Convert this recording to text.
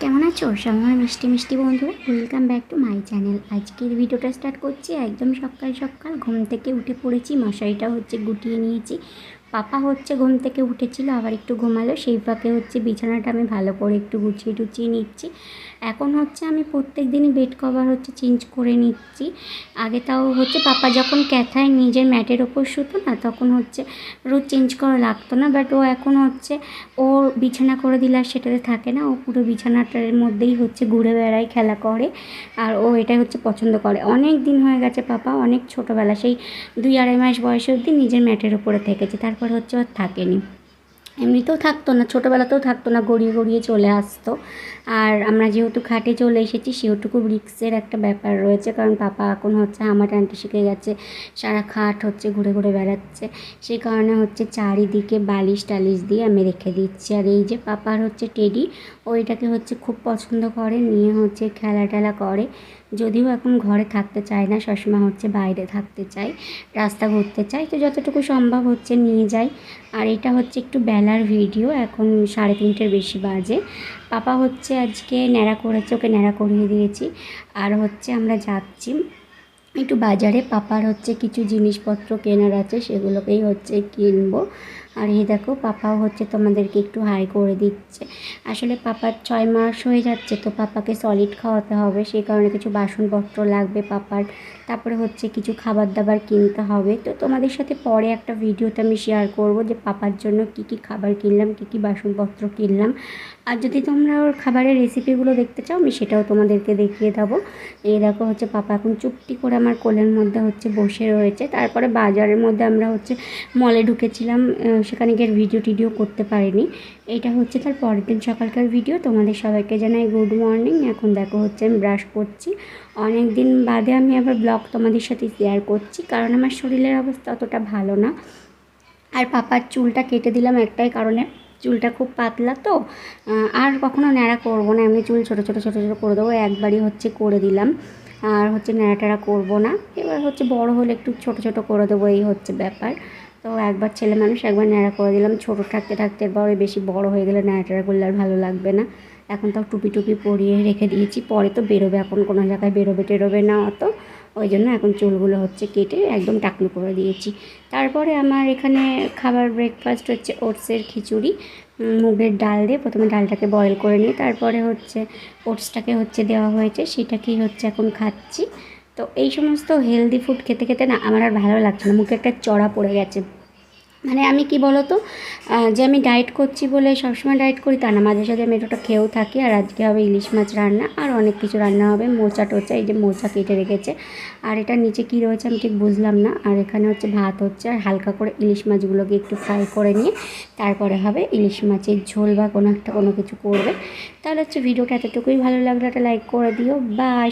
কেমন আছো সবাই মিষ্টি মিষ্টি বন্ধুরা? Welcome back to my channel. আজকের ভিডিওটা স্টার্ট করছি একদম সকাল সকাল। ঘুম থেকে উঠে পড়েছি, মশারিটা গুটিয়ে নিয়েছি। পাপা ঘুম থেকে উঠেছিল, আবার একটু ঘুমালো, সেই ফাঁকে বিছানাটা আমি ভালো করে একটু গুছিয়ে টুচিয়ে নিচ্ছি। এখন আমি প্রত্যেক দিনই বেড কভার চেঞ্জ করে নিচ্ছি। আগে তাও পাপা যখন ক্যাথায় নিজের ম্যাটের ওপর শুতো না, তখন রোজ চেঞ্জ করা লাগতো না। বাট ও এখন ওর বিছানা করে দিলে আর সেটাতে থাকে না, ও পুরো বিছানাটার মধ্যেই ঘুরে বেড়ায়, খেলা করে। আর ও এটাই পছন্দ করে। অনেক দিন হয়ে গেছে পাপা অনেক ছোটোবেলা, সেই 2-2.5 মাস বয়সে অবধি নিজের ম্যাটের ওপরে থেকেছে, তারপর ওর থাকেনি। এমনিতেও থাকতো না, ছোটোবেলাতেও থাকতো না, গড়িয়ে গড়িয়ে চলে আসতো। আর আমরা যেহেতু খাটে চলে এসেছি, সেহেতু খুব রিস্কের একটা ব্যাপার রয়েছে, কারণ পাপা এখন হামা টানতে শিখে গেছে, সারা খাট ঘুরে ঘুরে বেড়াচ্ছে। সেই কারণে চারিদিকে বালিশ টালিশ দিয়ে আমি রেখে দিচ্ছি। আর এই যে পাপার টেডি, ওইটাকে খুব পছন্দ করে, নিয়ে খেলা টেলা করে। যদিও এখন ঘরে থাকতে চায় না, সবসময় বাইরে থাকতে চায়, রাস্তা ঘুরতে চায়, তো যতটুকু সম্ভব নিয়ে যায়। আর এটা একটু বেলার ভিডিও, এখন 3:30 বেশি বাজে। পাপা আজকে ন্যাড়া করেছে, ওকে ন্যাড়া করিয়ে দিয়েছি। আর আমরা যাচ্ছি একটু বাজারে। পাপার কিছু জিনিসপত্র কেনার আছে, সেগুলোকেই কিনবো। আর এই দেখো পাপাও তোমাদেরকে একটু হাই করে দিচ্ছে। আসলে পাপার 6 মাস হয়ে যাচ্ছে, তো পাপাকে সলিড খাওয়াতে হবে, সেই কারণে কিছু বাসনপত্র লাগবে পাপার। তারপরে কিছু খাবার দাবার কিনতে হবে। তো তোমাদের সাথে পরে একটা ভিডিওতে আমি শেয়ার করব যে পাপার জন্য কী কী খাবার কিনলাম, কী কী বাসনপত্র কিনলাম। আর যদি তোমরা ওর খাবারের রেসিপিগুলো দেখতে চাও, আমি সেটাও তোমাদেরকে দেখিয়ে দেবো। এই দেখো পাপা এখন চুপটি করে আমার কোলের মধ্যে বসে রয়েছে। তারপরে বাজারের মধ্যে আমরা মলে ঢুকেছিলাম, সেখানে গিয়ে ভিডিও টিডিও করতে পারিনি। এটা তার পরের দিন সকালকার ভিডিও। তোমাদের সবাইকে জানাই গুড মর্নিং। এখন দেখো আমি ব্রাশ করছি। অনেক দিন বাদে আমি আবার ব্লগ তোমাদের সাথে শেয়ার করছি, কারণ আমার শরীরের অবস্থা অতটা ভালো না। আর পাপার চুলটা কেটে দিলাম একটাই কারণে, চুলটা খুব পাতলা, তো আর কখনো ন্যাড়া করবো না, এমনি চুল ছোটো ছোটো ছোটো ছোটো করে দেবো, একবারই করে দিলাম। আর ন্যাড়া টেড়া করবো না। এবার বড় হলে একটু ছোটো ছোটো করে দেবো, এই ব্যাপার। তো একবার ছেলে মানুষ, একবার ন্যাড়া করে দিলাম। ছোটো থাকতে থাকতে এরপর বেশি বড় হয়ে গেলে ন্যাড়া টেড়া করলে আর ভালো লাগবে না। এখন তাও টুপি টুপি পরিয়ে রেখে দিয়েছি, পরে তো বেরোবে, এখন কোনো জায়গায় বেরোবে টেরোবে না অত, ওই জন্য এখন চুলগুলো কেটে একদম টাকলু করে দিয়েছি। তারপরে আমার এখানে খাবার ব্রেকফাস্ট ওটসের খিচুড়ি, মুগের ডাল দিয়ে। প্রথমে ডালটাকে বয়েল করে নিয়ে তারপরে ওটসটাকে দেওয়া হয়েছে, সেটাকেই এখন খাচ্ছি। তো এই সমস্ত হেলদি ফুড খেতে খেতে না আমার আর ভালো লাগছে না, মুখে একটা চড়া পড়ে গেছে। মানে আমি কি বলো তো, যে আমি ডায়েট করছি বলে সবসময় ডায়েট করি তা না, মাঝে সাঝে আমি এটা খেয়েও থাকি। আর আজকে হবে ইলিশ মাছ রান্না, আর অনেক কিছু রান্না হবে, মোচা টোচা, এই যে মোচা কেটে রেখেছে। আর এটা নিচে কী রয়েছে আমি ঠিক বুঝলাম না। আর এখানে ভাত আর হালকা করে ইলিশ মাছগুলোকে একটু ফ্রাই করে নিয়ে তারপরে হবে ইলিশ মাছের ঝোল বা কোনো কিছু করবে। তাহলে ভিডিওটা এতটুকুই। ভালো লাগলে একটা লাইক করে দিও। বাই।